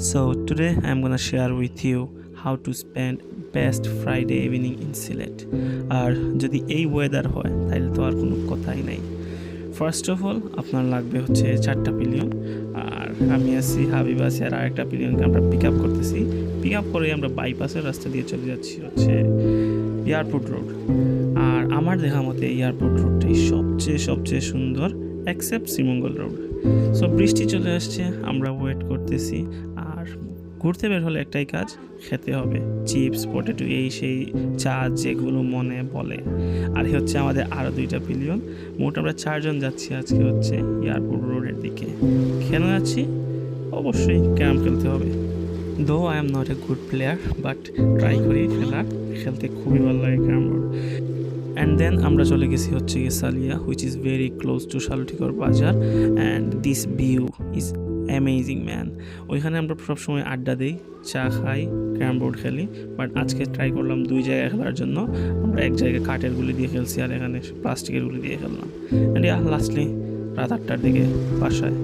So today I'm gonna share with you how to spend best Friday evening in Sylhet. আর যদি এই weather হয় তাহলে তো আর কোনো কথাই নাই। ফার্স্ট অফ অল আপনার লাগবে হচ্ছে 4টা পিলিয়ন, আর আমি আছি হাবিব আছি আর আরেকটা পিলিয়নকে আমরা পিক আপ করতেছি। পিক আপ করে আমরা বাইপাসের রাস্তা দিয়ে চলে যাচ্ছি হচ্ছে এয়ারপোর্ট রোড। আর আমার দেখা মতে এয়ারপোর্ট রোডটাই সবচেয়ে সুন্দর অ্যাকসেপ্ট শ্রীমঙ্গল রোড। সো বৃষ্টি চলে আসছে, আমরা ওয়েট করতেছি। আর ঘুরতে বের হলে একটাই কাজ, খেতে হবে চিপস, পটেটো, এই সেই চা যেগুলো মনে বলে। আর হচ্ছে আমাদের আরও 2টা পিলিয়ন, মোট আমরা 4 জন যাচ্ছি আজকে হচ্ছে এয়ারপোর্ট রোডের দিকে। কেন যাচ্ছি? অবশ্যই ক্যারাম খেলতে হবে। Though I am not a good player, but try করি খেলতে খুবই ভালো লাগে ক্যারাম বোর্ড। অ্যান্ড দেন আমরা চলে গেছি হচ্ছে সালিয়া, which is very close to Shalutikar বাজার। And this view is amazing man. ওইখানে আমরা সবসময় আড্ডা দিই, চা খাই, ক্যারাম বোর্ড খেলি। বাট আজকে ট্রাই করলাম 2 জায়গায় খেলার জন্য। আমরা এক জায়গায় কাঠের গুলি দিয়ে খেলছি আর এখানে প্লাস্টিকের গুলি দিয়ে খেললাম। অ্যান্ড লাস্টলি রাত 8টার দিকে বাসায়।